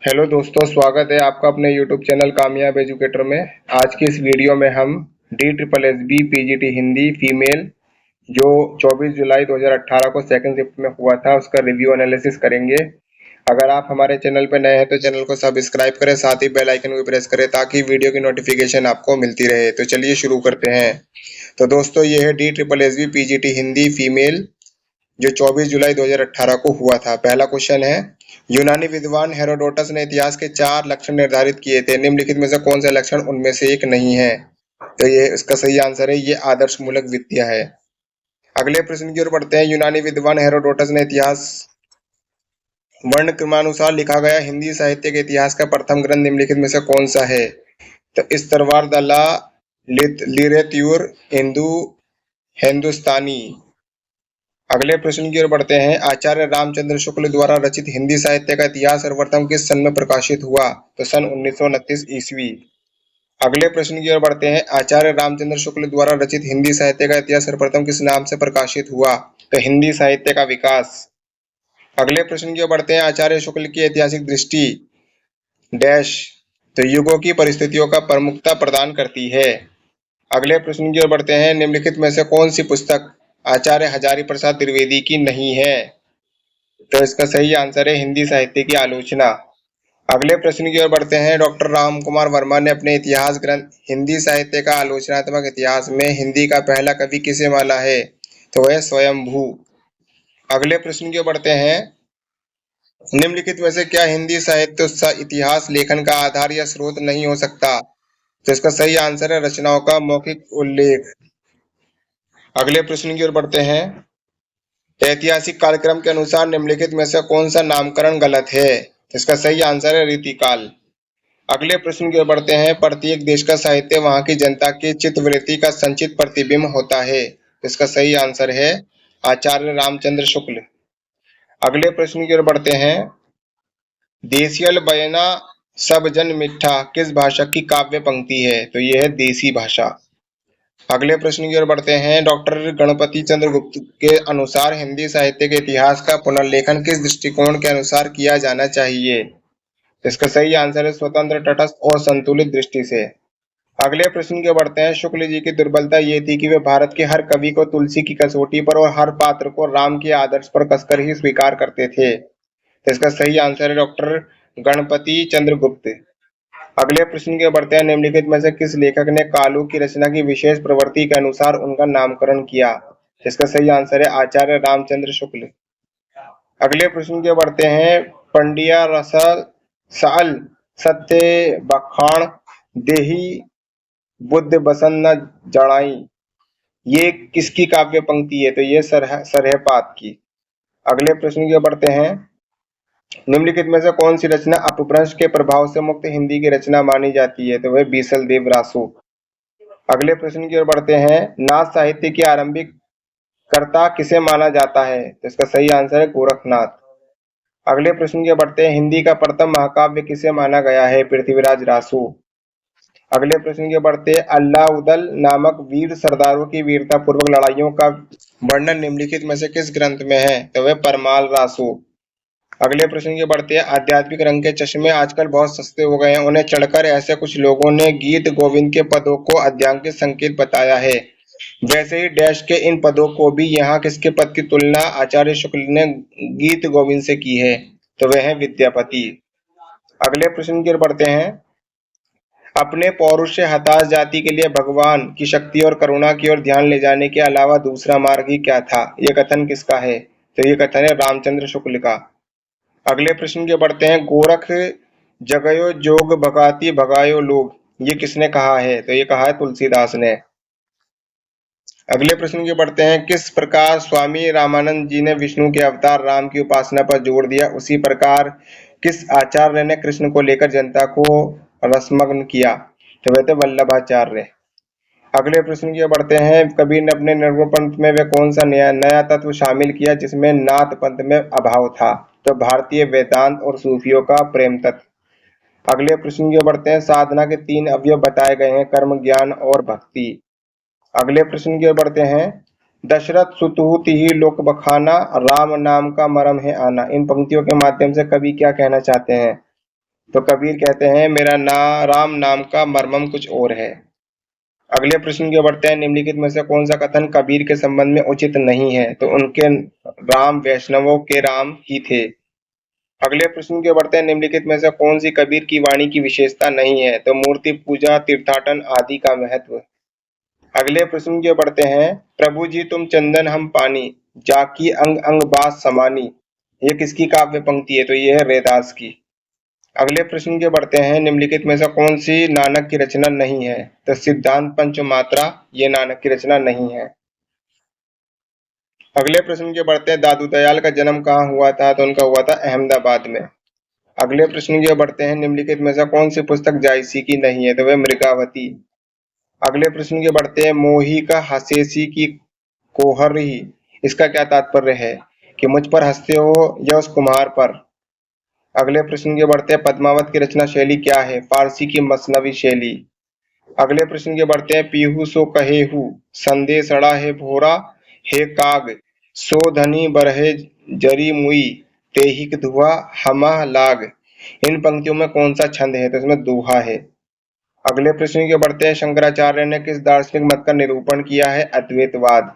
Hello दोस्तों, स्वागत है आपका अपने यूट्यूब चैनल कामयाब एजुकेटर में। आज की इस वीडियो में हम DSSB PGT हिंदी फीमेल जो 24 जुलाई 2018 को सेकंड शिफ्ट में हुआ था उसका रिव्यू एनालिसिस करेंगे। अगर आप हमारे चैनल पर नए हैं तो चैनल को सब्सक्राइब करें, साथ ही बेल आइकन को प्रेस करें ताकि वीडियो की नोटिफिकेशन आपको मिलती रहे। तो चलिए शुरू करते हैं। तो दोस्तों, ये है DSSB PGT हिंदी फीमेल जो 24 जुलाई 2018 को हुआ था। पहला क्वेश्चन है, यूनानी विद्वान हेरोडोटस ने इतिहास के 4 लक्षण निर्धारित किए थे, निम्नलिखित में से कौन सा लक्षण उनमें से एक नहीं है? तो ये इसका सही आंसर है, ये आदर्श मूलक विद्या है। अगले प्रश्न की ओर बढ़ते हैं। यूनानी विद्वान हेरोडोटस ने इतिहास वर्ण क्रमानुसार लिखा गया हिंदी साहित्य के इतिहास का प्रथम ग्रंथ निम्नलिखित में से कौन सा है? तो इस तरवार दला लिरेत्यूर हिंदुस्तानी। अगले प्रश्न की ओर बढ़ते हैं। आचार्य रामचंद्र शुक्ल द्वारा रचित हिंदी साहित्य का इतिहास सर्वप्रथम किस सन में प्रकाशित हुआ? तो सन 1929 ईस्वी। अगले प्रश्न की ओर बढ़ते हैं। आचार्य रामचंद्र शुक्ल द्वारा रचित हिंदी साहित्य का इतिहास सर्वप्रथम किस नाम से प्रकाशित हुआ? तो हिंदी साहित्य का विकास। अगले प्रश्न की ओर बढ़ते हैं। आचार्य शुक्ल की ऐतिहासिक दृष्टि डैश तो युगों की परिस्थितियों का प्रमुखता प्रदान करती है। अगले प्रश्न की ओर बढ़ते हैं। निम्नलिखित में से कौन सी पुस्तक आचार्य हजारी प्रसाद द्विवेदी की नहीं है? तो इसका सही आंसर है हिंदी साहित्य की आलोचना। अगले प्रश्न की ओर बढ़ते हैं। डॉक्टर राम कुमार वर्मा ने अपने इतिहास ग्रंथ हिंदी साहित्य का आलोचनात्मक इतिहास में हिंदी का पहला कवि किसे माना है? तो वह स्वयंभू। अगले प्रश्न की ओर बढ़ते हैं। निम्नलिखित में से क्या हिंदी साहित्य इतिहास लेखन का आधार या स्रोत नहीं हो सकता? तो इसका सही आंसर है रचनाओं का मौखिक उल्लेख। अगले प्रश्न की ओर बढ़ते हैं। ऐतिहासिक कालक्रम के अनुसार निम्नलिखित में से कौन सा नामकरण गलत है? इसका सही आंसर है रीतिकाल। अगले प्रश्न की ओर बढ़ते हैं। प्रत्येक देश का साहित्य वहां की जनता की चित्तवृत्ति का संचित प्रतिबिंब होता है। इसका सही आंसर है आचार्य रामचंद्र शुक्ल। अगले प्रश्न की ओर बढ़ते हैं। देसियल बयना सब जन मिठा किस भाषा की काव्य पंक्ति है? तो यह है देसी भाषा। अगले प्रश्न की ओर बढ़ते हैं। डॉक्टर गणपति चंद्र गुप्त के अनुसार हिंदी साहित्य के इतिहास का पुनर्लेखन किस दृष्टिकोण के अनुसार किया जाना चाहिए? इसका सही आंसर है स्वतंत्र, तटस्थ और संतुलित दृष्टि से। अगले प्रश्न की ओर बढ़ते हैं। शुक्ल जी की दुर्बलता ये थी कि वे भारत के हर कवि को तुलसी की कसौटी पर और हर पात्र को राम के आदर्श पर कसकर ही स्वीकार करते थे। तो इसका सही आंसर है डॉक्टर गणपति चंद्रगुप्त। अगले प्रश्न के बढ़ते हैं। निम्नलिखित में से किस लेखक ने कालू की रचना की विशेष प्रवृत्ति के अनुसार उनका नामकरण किया? इसका सही आंसर है आचार्य रामचंद्र शुक्ल। अगले प्रश्न के बढ़ते हैं। पंडिया रसल साल सत्य बखान देही बुद्ध बसन न जड़ाई, ये किसकी काव्य पंक्ति है? तो ये सरहपात की। अगले प्रश्न की बढ़ते हैं। निम्नलिखित में से कौन सी रचना अपभ्रंश के प्रभाव से मुक्त हिंदी की रचना मानी जाती है? तो वह बीसल देव रासो। अगले प्रश्न की ओर बढ़ते हैं। नाथ साहित्य की आरंभिक कर्ता किसे माना जाता है? तो इसका सही आंसर है गोरखनाथ। अगले प्रश्न की ओर बढ़ते हैं। हिंदी का प्रथम महाकाव्य किसे माना गया है? पृथ्वीराज रासो। अगले प्रश्न की ओर बढ़ते हैं। अल्लाउदल नामक वीर सरदारों की वीरता पूर्वक लड़ाइयों का वर्णन निम्नलिखित में से किस ग्रंथ में है? तो वह परमाल रासो। अगले प्रश्न की बढ़ते हैं। आध्यात्मिक रंग के चश्मे आजकल बहुत सस्ते हो गए हैं, उन्हें चढ़कर ऐसे कुछ लोगों ने गीत गोविंद के पदों को अध्यांकित संकेत बताया है, वैसे ही डैश के इन पदों को भी यहाँ किसके पद की तुलना आचार्य शुक्ल ने गीत गोविंद से की है? तो वह है विद्यापति। अगले प्रश्न की ओर बढ़ते हैं। अपने पौरुष से हताश जाति के लिए भगवान की शक्ति और करुणा की ओर ध्यान ले जाने के अलावा दूसरा मार्ग ही क्या था? ये कथन किसका है? तो ये कथन है रामचंद्र शुक्ल का। अगले प्रश्न के बढ़ते हैं। गोरख जगयो जोग भगाती भगायो लोग, ये किसने कहा है? तो ये कहा है तुलसीदास ने। अगले प्रश्न के बढ़ते हैं। किस प्रकार स्वामी रामानंद जी ने विष्णु के अवतार राम की उपासना पर जोर दिया, उसी प्रकार किस आचार्य ने कृष्ण को लेकर जनता को रसमग्न किया? तो वह थे वल्लभाचार्य। अगले प्रश्न की ओर बढ़ते हैं। कबीर ने अपने निर्गुण पंथ में वे कौन सा नया तत्व शामिल किया जिसमें नाथ पंथ में अभाव था? तो भारतीय वेदांत और सूफियों का प्रेम तत्व। अगले प्रश्न की ओर बढ़ते हैं। साधना के 3 अवयव बताए गए हैं, कर्म, ज्ञान और भक्ति। अगले प्रश्न की ओर बढ़ते हैं। दशरथ सुतहुति ही लोक बखाना, राम नाम का मरम है आना, इन पंक्तियों के माध्यम से कवि क्या कहना चाहते हैं? तो कबीर कहते हैं मेरा राम नाम का मर्मम कुछ और है। अगले प्रश्न की ओर बढ़ते हैं, निम्नलिखित में से कौन सा कथन कबीर के संबंध में उचित नहीं है? तो उनके राम वैष्णवों के राम ही थे। अगले प्रश्न की ओर बढ़ते हैं, निम्नलिखित में से कौन सी कबीर की वाणी की विशेषता नहीं है? तो मूर्ति पूजा, तीर्थाटन आदि का महत्व। अगले प्रश्न की ओर बढ़ते हैं, प्रभु जी तुम चंदन हम पानी, जाकी अंग अंग बात समानी। ये किसकी काव्य पंक्ति है? तो ये है रैदास की। अगले प्रश्न के बढ़ते हैं, निम्नलिखित में से कौन सी नानक की रचना नहीं है? तो सिद्धांत पंचमात्रा ये नानक की रचना नहीं है। अगले प्रश्न के बढ़ते हैं, दादू दयाल का जन्म कहाँ हुआ था? तो उनका हुआ था अहमदाबाद में। अगले प्रश्न की ओर बढ़ते हैं, निम्नलिखित में से कौन सी पुस्तक जायसी की नहीं है? तो वह मृगावती। अगले प्रश्न की बढ़ते हैं, मोही का हसेसी की कोहरी, इसका क्या तात्पर्य है? कि मुझ पर हंसते हो या उस कुम्हार पर। अगले प्रश्न की बढ़ते हैं, पद्मावत की रचना शैली क्या है? फारसी की मसनवी शैली। अगले प्रश्न के बढ़ते हैं, पीहू सो कहेहू, संदेश अड़ा है भोरा, हे काग सो धनी बरहे जरी मुई, तेहिक धुआ हमा लाग। इन पंक्तियों में कौन सा छंद है? तो इसमें दोहा है। अगले प्रश्न के बढ़ते हैं, शंकराचार्य ने किस दार्शनिक मत का निरूपण किया है? अद्वैतवाद।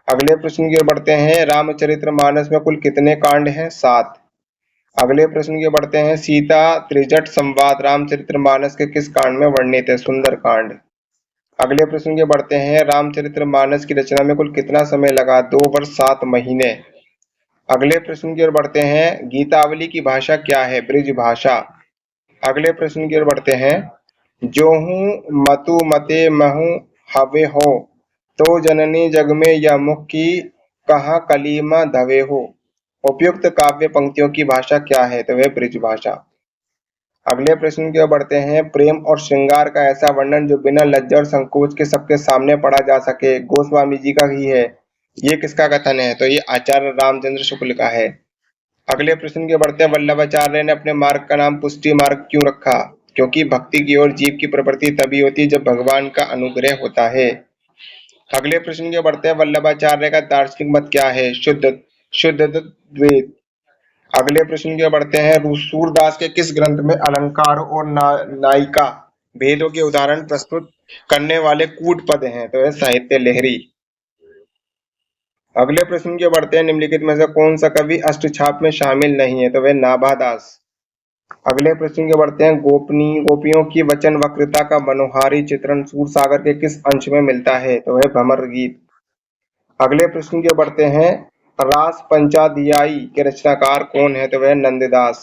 अगले प्रश्न की ओर बढ़ते हैं, रामचरितमानस में कुल कितने कांड हैं? 7। अगले प्रश्न की बढ़ते हैं, सीता त्रिजट संवाद रामचरितमानस के किस कांड में वर्णित है? सुंदर कांड। अगले प्रश्न के बढ़ते हैं, रामचरितमानस की रचना में कुल कितना समय लगा? 2 वर्ष 7 महीने। अगले प्रश्न की ओर बढ़ते हैं, गीतावली की भाषा क्या है? ब्रिज भाषा। अगले प्रश्न की ओर बढ़ते हैं, जोहू मतु मते महु हवे हो, तो जननी जग में यह मुख की कहाँ कलीमा धवे हो। उपयुक्त काव्य पंक्तियों की भाषा क्या है? तो वह ब्रिज भाषा। अगले प्रश्न की ओर बढ़ते हैं, प्रेम और श्रृंगार का ऐसा वर्णन जो बिना लज्जा और संकोच के सबके सामने पढ़ा जा सके, गोस्वामी जी का ही है। ये किसका कथन है? तो ये आचार्य रामचंद्र शुक्ल का है। अगले प्रश्न की ओर बढ़ते हैं, वल्लभाचार्य ने अपने मार्ग का नाम पुष्टि मार्ग क्यों रखा? क्योंकि भक्ति की ओर जीव की प्रवृत्ति तभी होती है जब भगवान का अनुग्रह होता है। अगले प्रश्न की ओर बढ़ते हैं, वल्लभाचार्य का दार्शनिक मत क्या है? शुद्ध द्वैत। अगले प्रश्न की ओर बढ़ते हैं, सूरदास के किस ग्रंथ में अलंकार और नायिका भेदों के उदाहरण प्रस्तुत करने वाले कूट पद हैं? तो है साहित्य लहरी। अगले प्रश्न की ओर बढ़ते हैं, निम्नलिखित में से कौन सा कवि अष्टछाप में शामिल नहीं है? तो वह नाभादास। अगले प्रश्न की ओर बढ़ते हैं, गोपियों की वचन वक्रता का मनोहारी चित्रण सूरसागर के किस अंश में मिलता है? तो वह भमर गीत। अगले प्रश्न की ओर बढ़ते हैं, रास पंचाध्यायी के रचनाकार कौन है? तो वह नंददास।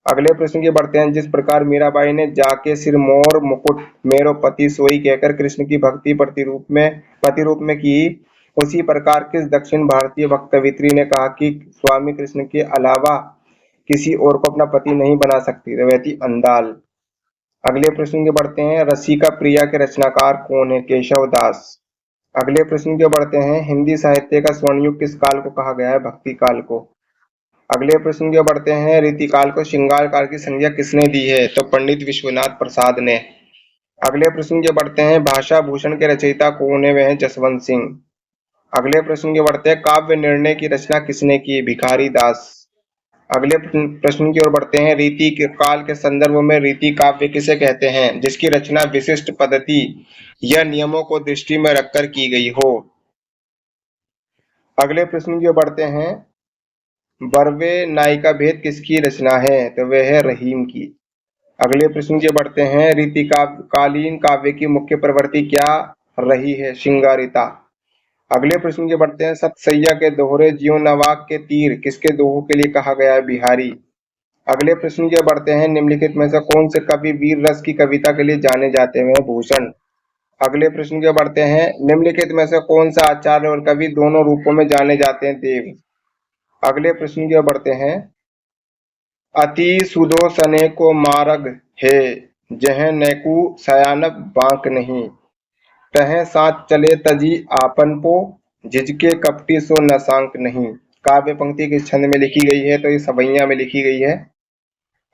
अगले प्रश्न की बढ़ते हैं, जिस प्रकार मीराबाई ने जाके सिर मोर मुकुट मेरो पति सोई कहकर कृष्ण की भक्ति पति रूप में की, उसी प्रकार किस दक्षिण भारतीय वक्त कवित्री ने कहा कि स्वामी कृष्ण के अलावा किसी और को अपना पति नहीं बना सकती? तो वह थी अंदाल। अगले प्रश्न के बढ़ते हैं, रसिका प्रिया के रचनाकार कौन है? केशव दास। अगले प्रश्न के बढ़ते हैं, हिंदी साहित्य का स्वर्ण युग किस काल को कहा गया है? भक्ति काल को। अगले प्रश्न की ओर बढ़ते हैं, रीतिकाल को श्रृंगार काल की संज्ञा किसने दी है? तो पंडित विश्वनाथ प्रसाद ने। अगले प्रश्न की ओर बढ़ते हैं, भाषा भूषण के रचयिता कौन है? वह है जसवंत सिंह। अगले प्रश्न की ओर बढ़ते हैं, काव्य निर्णय की रचना किसने की? भिखारी दास। अगले प्रश्न की ओर बढ़ते हैं, रीति के काल के संदर्भ में रीति काव्य किसे कहते हैं? जिसकी रचना विशिष्ट पद्धति या नियमों को दृष्टि में रखकर की गई हो। अगले प्रश्न की ओर बढ़ते हैं, बरवे नायिका भेद किसकी रचना है? तो वह है रहीम की। अगले प्रश्न की ओर बढ़ते हैं, कालीन काव्य की मुख्य प्रवृत्ति क्या रही है? श्रृंगारिता। अगले प्रश्न की ओर बढ़ते हैं, सतसैया के दोहरे जीव नवाक के तीर किसके दोहों के लिए कहा गया है? बिहारी। अगले प्रश्न की ओर बढ़ते हैं, निम्नलिखित में से कौन से कवि वीर रस की कविता के लिए जाने जाते हैं? भूषण। अगले प्रश्न की ओर बढ़ते हैं, निम्नलिखित में से कौन सा आचार्य और कवि दोनों रूपों में जाने जाते हैं? देव। अगले प्रश्न की ओर बढ़ते हैं, अति सुदो सने को मारग है, जह नैकु सयानब बांक नहीं, तह साथ चले तजी आपन पो, झिझके कपटी सो नसांक नहीं। काव्य पंक्ति किस छंद में लिखी गई है? तो ये सवैया में लिखी गई है।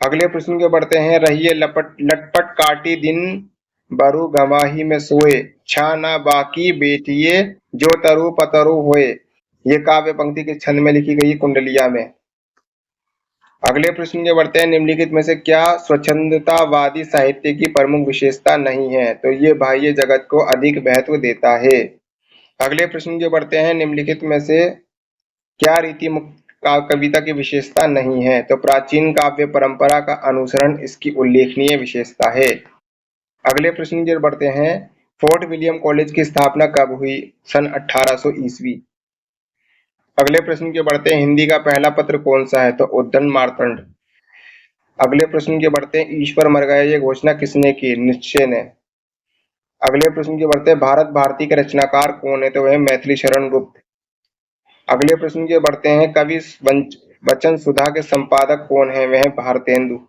अगले प्रश्न के बढ़ते हैं, रहिए लटपट काटी दिन बरु गवाही में सोए, छा ना बाकी बेटिए जो तरु पतरु होए। ये काव्य पंक्ति किस छंद में लिखी गई? कुंडलिया में। अगले प्रश्न की ओर बढ़ते हैं। निम्नलिखित में से क्या स्वच्छंदतावादी साहित्य की प्रमुख विशेषता नहीं है? तो ये बाह्य जगत को अधिक महत्व देता है। अगले प्रश्न की ओर बढ़ते हैं। निम्नलिखित में से क्या रीति मुक्त कविता की विशेषता नहीं है? तो प्राचीन काव्य परंपरा का अनुसरण इसकी उल्लेखनीय विशेषता है। अगले प्रश्न की ओर बढ़ते हैं। फोर्ट विलियम कॉलेज की स्थापना कब हुई? सन 1800 ईस्वी। अगले प्रश्न की ओर बढ़ते हैं। हिंदी का पहला पत्र कौन सा है? तो उद्दंड मार्तंड। अगले प्रश्न की बढ़ते हैं। ईश्वर मर गया ये घोषणा किसने की? नित्शे ने। अगले प्रश्न की बढ़ते हैं। भारत भारती के रचनाकार कौन है? तो वह मैथिली शरण गुप्त। अगले प्रश्न की बढ़ते हैं। कवि वचन सुधा के संपादक कौन है? वह भारतेंदु।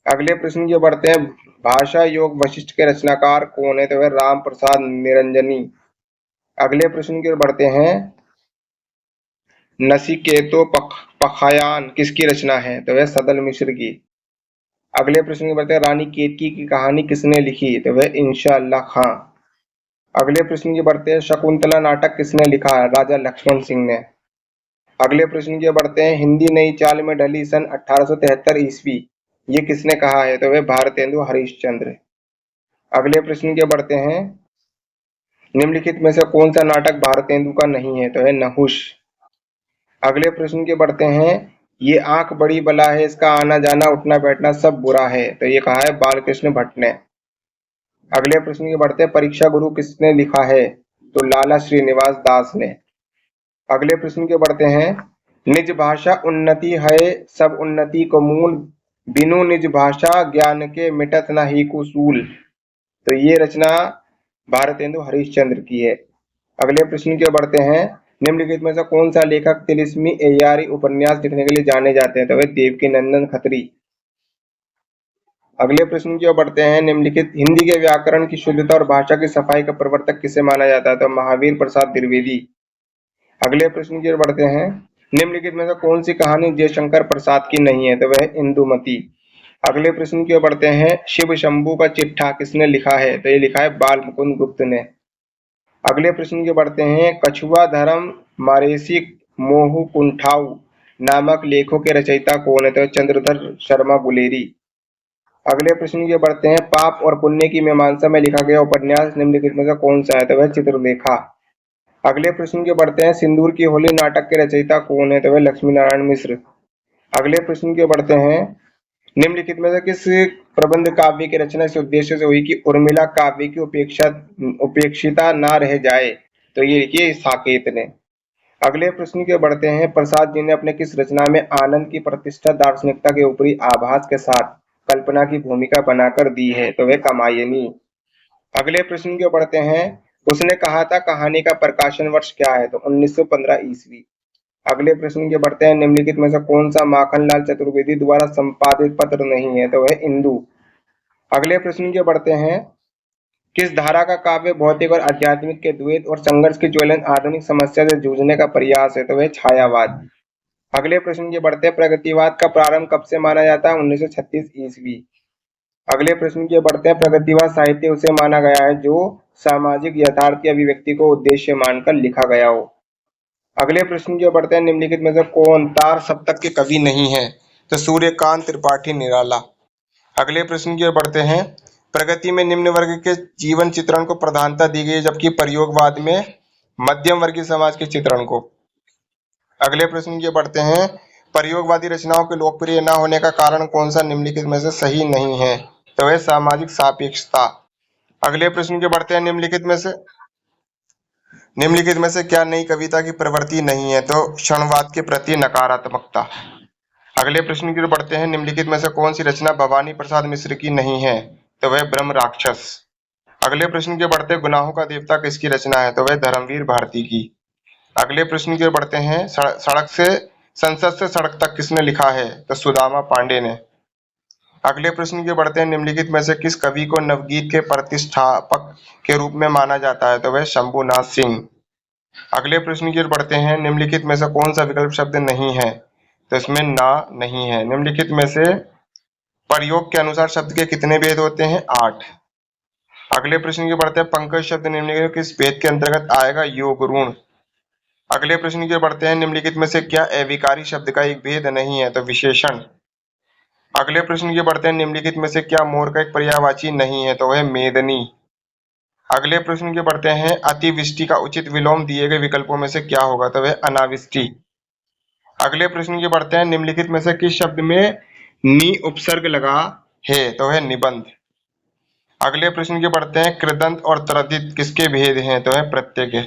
अगले प्रश्न की बढ़ते हैं। भाषा योग वशिष्ठ के रचनाकार कौन है? तो वह राम प्रसाद निरंजनी। अगले प्रश्न की ओर बढ़ते हैं। नचिकेतो पखायान किसकी रचना है? तो वह सदल मिश्र की। अगले प्रश्न की बढ़ते हैं। रानी केतकी की कहानी किसने लिखी? तो वह इंशाअल्लाह खां। अगले प्रश्न की बढ़ते हैं। शकुंतला नाटक किसने लिखा? राजा लक्ष्मण सिंह ने। अगले प्रश्न की बढ़ते हैं। हिंदी नई चाल में ढली सन 1873 ईस्वी, ये किसने कहा है? तो वह भारतेंदु हरिश्चंद्र। अगले प्रश्न की बढ़ते हैं। निम्नलिखित में से कौन सा नाटक भारतेंदु का नहीं है? तो है नहुष। अगले प्रश्न की बढ़ते हैं। ये आंख बड़ी बला है, इसका आना जाना उठना बैठना सब बुरा है, तो ये कहा है बालकृष्ण भट्ट ने। अगले प्रश्न की बढ़ते हैं। परीक्षा गुरु किसने लिखा है? तो लाला श्रीनिवास दास ने। अगले प्रश्न के बढ़ते हैं। निज भाषा उन्नति है सब उन्नति को मूल, बिनु निज भाषा ज्ञान के मिटत न ही कुसूल, तो ये रचना भारतेंदु हरिश्चंद्र की है। अगले प्रश्न की ओर बढ़ते हैं। निम्नलिखित में से कौन सा लेखक तिलिस्मी एयारी उपन्यास लिखने के लिए जाने जाते हैं? तो वे देवकीनंदन खत्री। अगले प्रश्न की ओर बढ़ते हैं। निम्नलिखित हिंदी के व्याकरण की शुद्धता और भाषा की सफाई का प्रवर्तक किसे माना जाता है? तो महावीर प्रसाद द्विवेदी। अगले प्रश्न की ओर बढ़ते हैं। निम्नलिखित में से कौन सी कहानी जयशंकर प्रसाद की नहीं है? तो वह इंदुमती। अगले प्रश्न की ओर बढ़ते हैं। शिव शंभू का चिट्ठा किसने लिखा है? तो ये लिखा है बाल मुकुंद गुप्त ने। अगले प्रश्न की बढ़ते हैं। कछुआ धर्म मारेसी मोहु कुंठाऊ नामक लेखों के रचयिता कौन है? तो चंद्रधर शर्मा गुलेरी। अगले प्रश्न की बढ़ते हैं। पाप और पुण्य की मीमांसा में लिखा गया उपन्यास निम्नलिखित में से कौन सा है? तो वह चित्रलेखा। अगले प्रश्न के बढ़ते हैं। सिंदूर की होली नाटक के रचयिता कौन है? तो वह लक्ष्मी नारायण मिश्र। अगले प्रश्न के बढ़ते हैं। निम्नलिखित में से किस प्रबंध काव्य की रचना इस उद्देश्य से हुई कि उर्मिला काव्य की उपेक्षिता ना रह जाए? तो ये लिखिए साकेत ने। अगले प्रश्न के बढ़ते हैं। प्रसाद जी ने अपने किस रचना में आनंद की प्रतिष्ठा दार्शनिकता के ऊपरी आभास के साथ कल्पना की भूमिका बनाकर दी है? तो वह कामायनी। अगले प्रश्न के बढ़ते हैं। उसने कहा था कहानी का प्रकाशन वर्ष क्या है? तो 1915 ईस्वी। अगले प्रश्न के बढ़ते हैं। निम्नलिखित में से कौन सा माखनलाल चतुर्वेदी द्वारा संपादित पत्र नहीं है? तो वह इंदु। अगले प्रश्न के बढ़ते हैं। किस धारा का काव्य भौतिक और आध्यात्मिक के द्वैत और संघर्ष की ज्वलन आधुनिक समस्या से जूझने का प्रयास है? तो वह छायावाद। अगले प्रश्न के बढ़ते हैं। प्रगतिवाद का प्रारंभ कब से माना जाता है? 1936 ईस्वी। अगले प्रश्न की ओर बढ़ते हैं। प्रगतिवाद साहित्य उसे माना गया है जो सामाजिक यथार्थ की अभिव्यक्ति को उद्देश्य मानकर लिखा गया हो। अगले प्रश्न की ओर बढ़ते हैं। निम्नलिखित में से कौन तार सप्तक के कवि नहीं है? तो सूर्यकांत त्रिपाठी निराला। अगले प्रश्न की ओर बढ़ते हैं। प्रगति में निम्न वर्ग के जीवन चित्रण को प्रधानता दी गई है, जबकि प्रयोगवाद में मध्यम वर्गीय समाज के चित्रण को। अगले प्रश्न की ओर बढ़ते हैं। प्रयोगवादी रचनाओं के लोकप्रिय न होने का कारण कौन सा निम्नलिखित में से सही नहीं है? तो वह सामाजिक सापेक्षता। अगले प्रश्न के बढ़ते हैं। निम्नलिखित में से क्या नई कविता की प्रवृत्ति नहीं है? तो क्षणवाद के प्रति नकारात्मकता। अगले प्रश्न की ओर बढ़ते हैं। निम्नलिखित में से कौन सी रचना भवानी प्रसाद मिश्र की नहीं है? तो वह ब्रह्म राक्षस। अगले प्रश्न के बढ़ते। गुनाहों का देवता किसकी रचना है? तो वह धर्मवीर भारती की। अगले प्रश्न की ओर बढ़ते हैं। संसद से सड़क तक किसने लिखा है? तो सुदामा पांडे ने। अगले प्रश्न की ओर बढ़ते हैं। निम्नलिखित में से किस कवि को नवगीत के प्रतिष्ठापक के रूप में माना जाता है? तो वह शंभुनाथ सिंह। अगले प्रश्न की ओर बढ़ते हैं। निम्नलिखित में से कौन सा विकल्प शब्द नहीं है? तो इसमें ना नहीं है। निम्नलिखित में से प्रयोग के अनुसार शब्द के कितने भेद होते हैं? 8। अगले प्रश्न की ओर बढ़ते हैं। पंकज शब्द निम्नलिखित किस भेद के अंतर्गत आएगा? योग ऋण। अगले प्रश्न की ओर बढ़ते हैं। निम्नलिखित में से क्या अविकारी शब्द का एक भेद नहीं है? तो विशेषण। अगले प्रश्न की बढ़ते हैं, निम्नलिखित में से क्या मोर का एक पर्यायवाची नहीं है? तो वह मेदनी। अगले प्रश्न की बढ़ते हैं, अतिवृष्टि का उचित विलोम दिए गए विकल्पों में से क्या होगा? तो वह अनावृष्टि। अगले प्रश्न की बढ़ते हैं, निम्नलिखित में से किस शब्द में नी उपसर्ग लगा है? तो वह निबंध। अगले प्रश्न की बढ़ते हैं, कृदंत और तद्धित किसके भेद हैं? तो वह प्रत्यय के।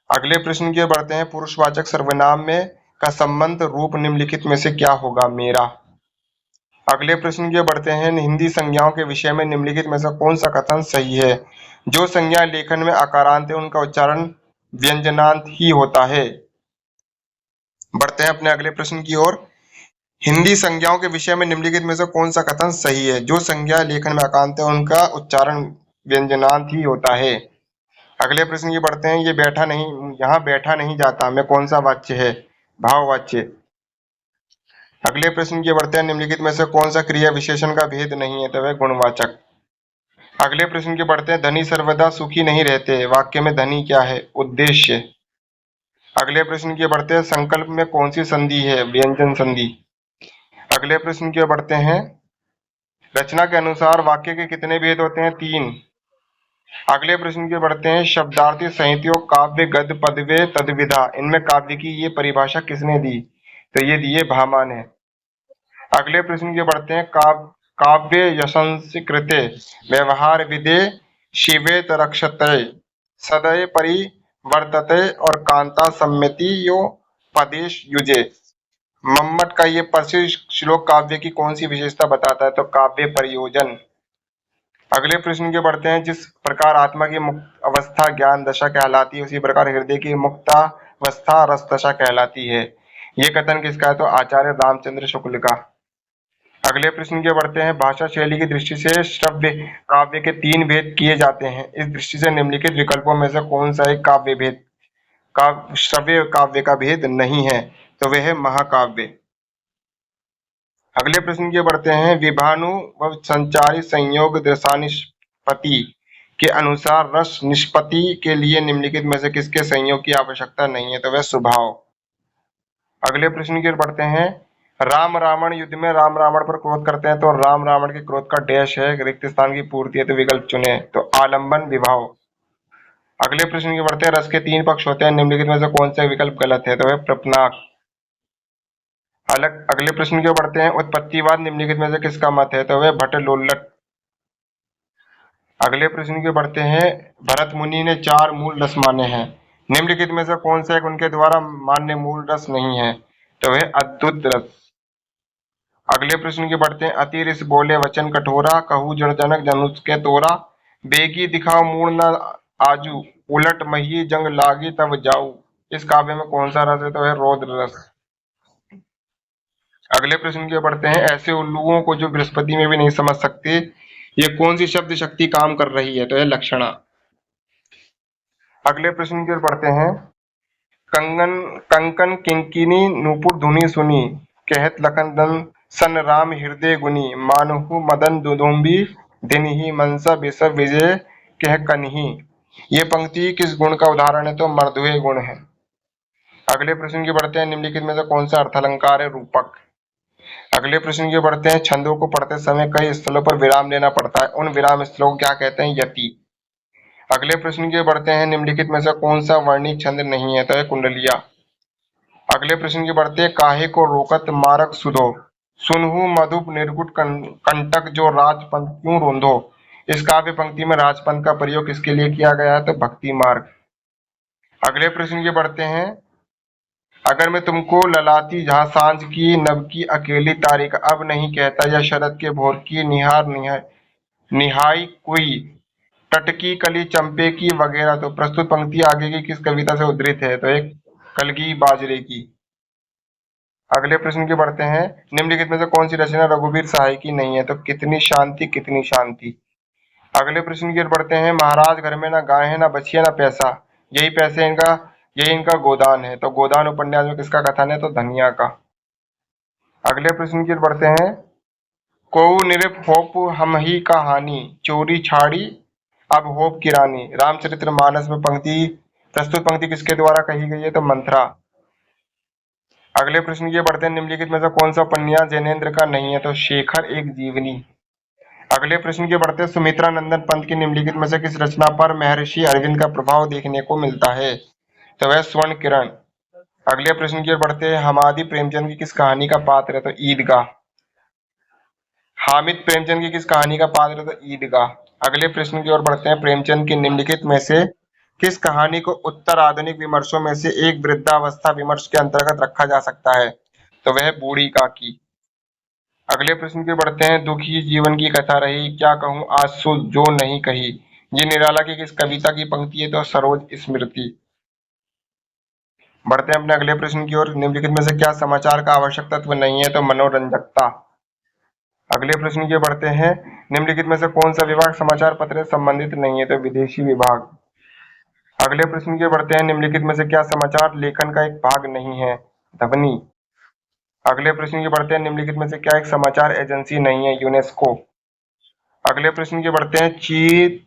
अगले प्रश्न की बढ़ते हैं, पुरुषवाचक सर्वनाम में का संबंध रूप निम्नलिखित में से क्या होगा? मेरा। अगले प्रश्न की बढ़ते हैं, हिंदी संज्ञाओं के विषय में निम्नलिखित में से कौन सा कथन सही है? जो संज्ञा लेखन में आकारांत है उनका उच्चारण व्यंजनांत ही होता है। बढ़ते हैं अपने अगले प्रश्न की ओर। हिंदी संज्ञाओं के विषय में निम्नलिखित में से कौन सा कथन सही है? जो संज्ञा लेखन में आकारांत है उनका उच्चारण व्यंजनांत ही होता है। अगले प्रश्न की बढ़ते हैं, ये बैठा नहीं, यहाँ बैठा नहीं जाता में कौन सा वाच्य है? भाववाच्य। अगले प्रश्न की बढ़ते हैं, निम्नलिखित में से कौन सा क्रिया विशेषण का भेद नहीं है? तो वह गुणवाचक। अगले प्रश्न की बढ़ते हैं, धनी सर्वदा सुखी नहीं रहते, वाक्य में धनी क्या है? उद्देश्य। अगले प्रश्न की बढ़ते हैं, संकल्प में कौन सी संधि है? व्यंजन संधि। अगले प्रश्न की बढ़ते हैं, रचना के अनुसार वाक्य के कितने भेद होते हैं? 3। अगले प्रश्न की बढ़ते हैं, शब्दार्थी संहितियों काव्य गद्य पदव्य तद्विधा, इनमें काव्य की ये परिभाषा किसने दी? तो ये दिए भामा ने। अगले प्रश्न की बढ़ते हैं, काव्य यशंकृते व्यवहार विदे शिवेत रक्षते सदय परिवर्तते और कांता सम्मति यो पदेश युजे। मम्मट का ये प्रसिद्ध श्लोक काव्य की कौन सी विशेषता बताता है? तो काव्य प्रयोजन। अगले प्रश्न के बढ़ते हैं, जिस प्रकार आत्मा की मुक्त अवस्था ज्ञान दशा कहलाती है उसी प्रकार हृदय की मुक्तावस्था रस दशा कहलाती है। ये कथन किसका है? तो आचार्य रामचंद्र शुक्ल का। अगले प्रश्न के बढ़ते हैं, भाषा शैली की दृष्टि से श्रव्य काव्य के 3 भेद किए जाते हैं, इस दृष्टि से निम्नलिखित विकल्पों में से कौन सा एक काव्य भेद श्रव्य काव्य का भेद नहीं है? तो वह है महाकाव्य। अगले प्रश्न की बढ़ते हैं, विभानु व संचारी संयोग दशानिष्पत्ति के अनुसार रस निष्पत्ति के लिए निम्नलिखित में से किसके संयोग की आवश्यकता नहीं है? तो वह स्वभाव। अगले प्रश्न की बढ़ते हैं, राम रावण युद्ध में राम रावण पर क्रोध करते हैं तो राम रावण के क्रोध का डैश है, रिक्त स्थान की पूर्ति है, तो विकल्प चुने। तो आलंबन विभाव। अगले प्रश्न की बढ़ते हैं, रस के 3 पक्ष होते हैं, निम्नलिखित में से कौन सा विकल्प गलत है? तो वह प्रपनाक। अगले प्रश्न की बढ़ते हैं, उत्पत्तिवाद निम्नलिखित में से किसका मत है? तो वह भट्टलोल्लट। अगले प्रश्न की बढ़ते हैं, भरत मुनि ने 4 मूल रस माने हैं, निम्नलिखित में से कौन सा एक उनके द्वारा मान्य मूल रस नहीं है? तो वह अद्भुत रस। अगले प्रश्न की बढ़ते हैं, अति ऋष बोले वचन कठोरा, कहू जड़जनक जनुष के तोरा, बेगी दिखाओ मूड न आजू, उलट मही जंग लागी तब जाऊ। इस काव्य में कौन सा रस है? तो वह रौद्र रस। अगले प्रश्न की बढ़ते हैं, ऐसे उल्लुओं को जो बृहस्पति में भी नहीं समझ सकते, ये कौन सी शब्द शक्ति काम कर रही है? तो यह लक्षणा। अगले प्रश्न की ओर बढ़ते हैं, कंगन कंकन किंकिनी नूपुर धुनी सुनी, कहत लखन दन सन राम हृदय गुनी, मानहु मदन दुदुम्बी दिनहि मनसा बिसव विजय कह कन्ही। ये पंक्ति किस गुण का उदाहरण है? तो मर्दुए गुण है। अगले प्रश्न की बढ़ते हैं, निम्नलिखित में से कौन सा अर्थालंकार है? रूपक। अगले प्रश्न की बढ़ते हैं, छंदों को पढ़ते समय कई स्थलों पर विराम लेना पड़ता है, उन विराम स्थलों को क्या कहते हैं? यति। अगले प्रश्न की बढ़ते हैं, निम्नलिखित में से कौन सा वर्णिक छंद नहीं है? तो है कुंडलिया। अगले प्रश्न की बढ़ते हैं, काहे को रोकत मारक सुधो, सुनहु मधुप निर्गुट कंटक जो राजपंथ क्यों रोंधो। इस काव्य पंक्ति में राजपंथ का प्रयोग किसके लिए किया गया है? तो भक्ति मार्ग। अगले प्रश्न की बढ़ते हैं, अगर मैं तुमको ललाती जहाँ सांझ की नभ की अकेली तारीख अब नहीं कहता, या शरद के भोर की निहाई कोई टटकी कली चंपे की वगैरह, तो प्रस्तुत पंक्ति आगे की किस कविता से उद्धृत है? तो एक कलगी बाजरे की। अगले प्रश्न की बढ़ते हैं, निम्नलिखित में से कौन सी रचना रघुवीर सहाय की नहीं है? तो कितनी शांति कितनी शांति। अगले प्रश्न की ओर बढ़ते हैं, महाराज घर में ना गाय है ना बछिया ना पैसा, यही इनका गोदान है, तो गोदान उपन्यास में किसका कथन है? तो धनिया का। अगले प्रश्न की ओर बढ़ते हैं, कोउ निरप होप हम ही का हानि, चोरी छाड़ी अब होप की रानी। रामचरितमानस में प्रस्तुत पंक्ति किसके द्वारा कही गई है? तो मंथरा। अगले प्रश्न की ओर बढ़ते हैं, निम्नलिखित में से कौन सा उपन्यास जैनेन्द्र का नहीं है? तो शेखर एक जीवनी। अगले प्रश्न की ओर बढ़ते हैं, सुमित्रा नंदन पंत की निम्नलिखित में से किस रचना पर महर्षि अरविंद का प्रभाव देखने को मिलता है? तो वह स्वर्ण किरण। अगले प्रश्न की ओर बढ़ते हैं, हमादी प्रेमचंद की किस कहानी का पात्र है? तो ईदगाह। हामिद प्रेमचंद की किस कहानी का पात्र है? तो ईदगाह। अगले प्रश्न की ओर बढ़ते हैं, प्रेमचंद की निम्नलिखित में से किस कहानी को उत्तर आधुनिक विमर्शों में से एक वृद्धावस्था विमर्श के अंतर्गत रखा जा सकता है? तो वह बूढ़ी काकी। अगले प्रश्न की ओर बढ़ते हैं, दुखी जीवन की कथा रही, क्या कहूँ आंसू जो नहीं कही, ये निराला की किस कविता की पंक्ति है? तो सरोज स्मृति। बढ़ते हैं अपने अगले प्रश्न की ओर, निम्नलिखित में से क्या समाचार का आवश्यक तत्व नहीं है? तो मनोरंजकता। अगले प्रश्न की ओर बढ़ते हैं, निम्नलिखित में से कौन सा विभाग समाचार पत्र से संबंधित नहीं है? तो विदेशी विभाग। अगले प्रश्न की ओर बढ़ते हैं, निम्नलिखित में से क्या समाचार लेखन का एक भाग नहीं है? ध्वनि। अगले प्रश्न की ओर बढ़ते हैं, निम्नलिखित में से क्या एक समाचार एजेंसी नहीं है? यूनेस्को। अगले प्रश्न की ओर बढ़ते हैं,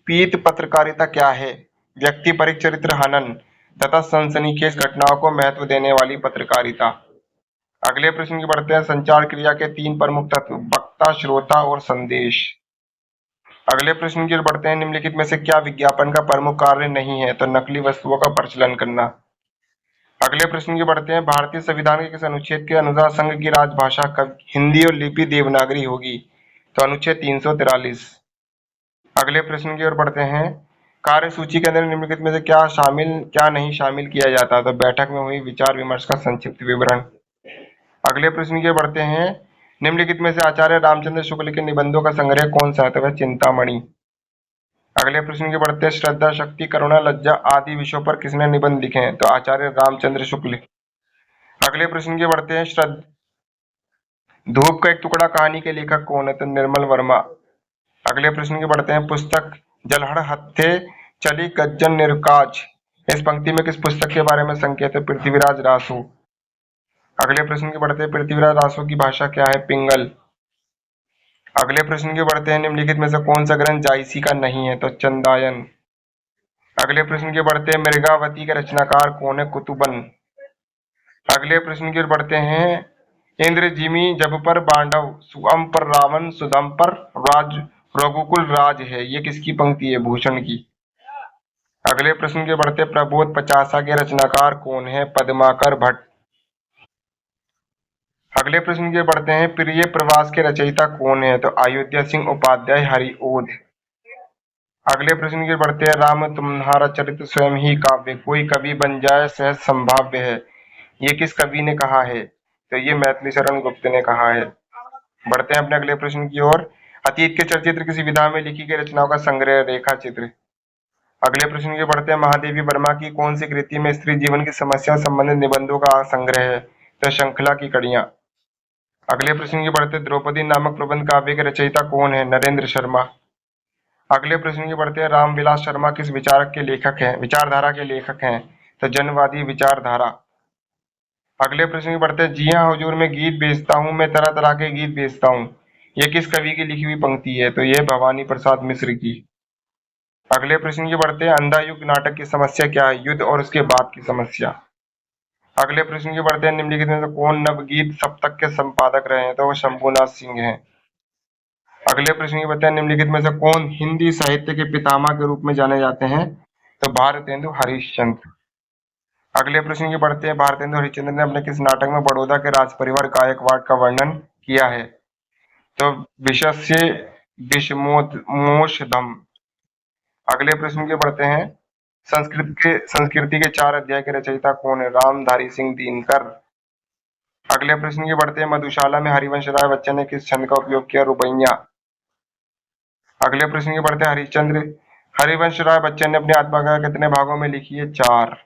पीत पत्रकारिता क्या है? व्यक्ति परिक चरित्र हनन तथा सनसनीखेज घटनाओं को महत्व देने वाली पत्रकारिता। अगले प्रश्न की बढ़ते हैं, संचार क्रिया के तीन प्रमुख तत्व, वक्ता, श्रोता और संदेश। अगले प्रश्न की ओर बढ़ते हैं, निम्नलिखित में से क्या विज्ञापन का प्रमुख कार्य नहीं है? तो नकली वस्तुओं का प्रचलन करना। अगले प्रश्न की बढ़ते हैं, भारतीय संविधान के किस अनुच्छेद के अनुसार संघ की राजभाषा हिंदी और लिपि देवनागरी होगी? तो अनुच्छेद 343। अगले प्रश्न की ओर बढ़ते हैं, कार्यसूची के अंदर निम्नलिखित में से क्या नहीं शामिल किया जाता? तो बैठक में हुई विचार विमर्श का संक्षिप्त विवरण। अगले प्रश्न की ओर बढ़ते हैं, निम्नलिखित में से आचार्य रामचंद्र शुक्ल के निबंधों का संग्रह कौन सा है? तो वह चिंतामणि। अगले प्रश्न की बढ़ते हैं, श्रद्धा, शक्ति, करुणा, लज्जा आदि विषयों पर किसने निबंध लिखे हैं? तो आचार्य रामचंद्र शुक्ल। अगले प्रश्न की बढ़ते हैं, धूप का एक टुकड़ा कहानी के लेखक कौन है? तो निर्मल वर्मा। अगले प्रश्न की बढ़ते हैं, पुस्तक जलहड़ हत्थे चली गज्जन निर्काज, इस पंक्ति में किस पुस्तक के बारे में संकेत है? पृथ्वीराज रासो। अगले प्रश्न की बढ़ते हैं, पृथ्वीराज रासो की भाषा क्या है? पिंगल। अगले प्रश्न की बढ़ते हैं, निम्नलिखित में से कौन सा ग्रंथ जायसी का नहीं है? तो चंदायन। अगले प्रश्न की बढ़ते हैं, मृगावती के रचनाकार कौन है? कुतुबन। अगले प्रश्न की ओर बढ़ते हैं, इंद्र जिमी जब पर बांडव, सुअम पर रावण, सुधम पर राज, रघुकुल राज है, ये किसकी पंक्ति है? भूषण की। अगले प्रश्न के बढ़ते, प्रबोध पचासा के रचनाकार कौन है? पद्माकर भट्ट। अगले प्रश्न के बढ़ते हैं, प्रिय प्रवास के रचयिता कौन है? तो अयोध्या सिंह उपाध्याय हरिओध। अगले प्रश्न के बढ़ते हैं, राम तुम्हारा चरित्र स्वयं ही काव्य, कोई कवि बन जाए सहज संभाव्य है, ये किस कवि ने कहा है? तो ये मैथिली शरण गुप्त ने कहा है। बढ़ते हैं अपने अगले प्रश्न की ओर, अतीत के चलचित्र किसी विधा में लिखी गई रचनाओं का संग्रह, रेखा चित्र। अगले प्रश्न के बढ़ते हैं, महादेवी वर्मा की कौन सी कृति में स्त्री जीवन की समस्या संबंधित निबंधों का संग्रह है? तो श्रृंखला की कड़ियां। अगले प्रश्न की बढ़ते, द्रौपदी नामक प्रबंध काव्य के रचयिता कौन है? नरेंद्र शर्मा। अगले प्रश्न की बढ़ते हैं, रामविलास शर्मा किस विचारधारा के लेखक हैं? तो जनवादी विचारधारा। अगले प्रश्न की बढ़ते हैं, जी हाँ हुजूर मैं गीत बेचता हूँ, मैं तरह तरह के गीत बेचता हूँ, ये किस कवि की लिखी हुई पंक्ति है? तो यह भवानी प्रसाद मिश्र की। अगले प्रश्न की बढ़ते हैं, अंधा युग नाटक की समस्या क्या है? युद्ध और उसके बाद की समस्या। अगले प्रश्न की बढ़ते हैं, निम्नलिखित में से कौन नवगीत सप्तक के संपादक रहे हैं? तो वो शंभुनाथ सिंह हैं। अगले प्रश्न की बढ़ते हैं, निम्नलिखित में से कौन हिंदी साहित्य के पितामह के रूप में जाने जाते हैं? तो भारतेंदु हरिश्चंद्र। अगले प्रश्न की बढ़ते हैं, भारतेंदु हरिश्चंद्र ने अपने किस नाटक में बड़ौदा के राजपरिवार गायकवाड़ का वर्णन किया है? तो विशस्य विषमोषधम। अगले प्रश्न के बढ़ते हैं, संस्कृति के 4 अध्याय के रचयिता कौन है? रामधारी सिंह दिनकर। अगले प्रश्न की बढ़ते हैं, मधुशाला में हरिवंश राय बच्चन ने किस छंद का उपयोग किया? रुबैया। अगले प्रश्न की बढ़ते हैं, हरिवंश राय बच्चन ने अपनी आत्मकथा कितने भागों में लिखी है? 4।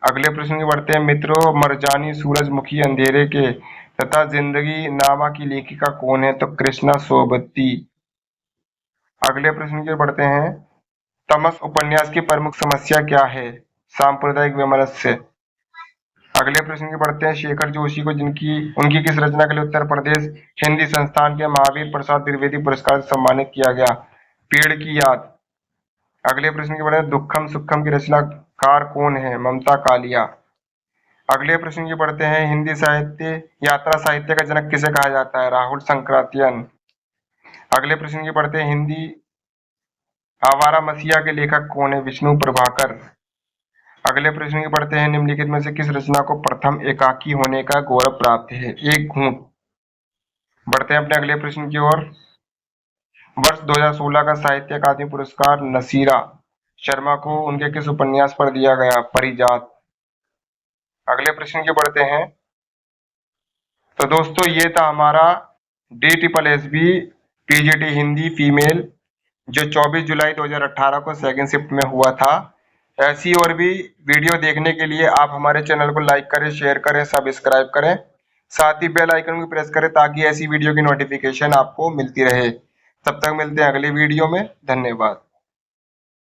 अगले प्रश्न की बढ़ते हैं, मित्रों मरजानी, सूरजमुखी, अंधेरे के तथा जिंदगी नामा की लेखिका कौन है? तो कृष्णा सोबती। अगले प्रश्न की बढ़ते हैं, तमस उपन्यास की प्रमुख समस्या क्या है? सांप्रदायिक वैमनस्य। अगले प्रश्न की बढ़ते हैं, शेखर जोशी को उनकी किस रचना के लिए उत्तर प्रदेश हिंदी संस्थान के महावीर प्रसाद द्विवेदी पुरस्कार से सम्मानित किया गया? पेड़ की याद। अगले प्रश्न की बढ़ते हैं, दुखम सुखम की रचनाकार कौन है? ममता कालिया। अगले प्रश्न की पढ़ते हैं, हिंदी साहित्य यात्रा साहित्य का जनक किसे कहा जाता है? राहुल संक्रांतियन। अगले प्रश्न की पढ़ते हैं, हिंदी आवारा मसीहा के लेखक कौन है? विष्णु प्रभाकर। अगले प्रश्न की पढ़ते हैं, निम्नलिखित में से किस रचना को प्रथम एकाकी होने का गौरव प्राप्त है? एक घूंट। बढ़ते हैं अपने अगले प्रश्न की ओर। वर्ष 2016 का साहित्य अकादमी पुरस्कार नसीरा शर्मा को उनके किस उपन्यास पर दिया गया? परिजात। अगले प्रश्न की पढ़ते हैं। तो दोस्तों ये था हमारा DSSB PGT हिंदी फीमेल जो 24 जुलाई 2018 को सेकंड शिफ्ट में हुआ था। ऐसी और भी वीडियो देखने के लिए आप हमारे चैनल को लाइक करें, शेयर करें, सब्सक्राइब करें, साथ ही बेल आइकन को प्रेस करें ताकि ऐसी वीडियो की नोटिफिकेशन आपको मिलती रहे। तब तक मिलते हैं अगली वीडियो में। धन्यवाद।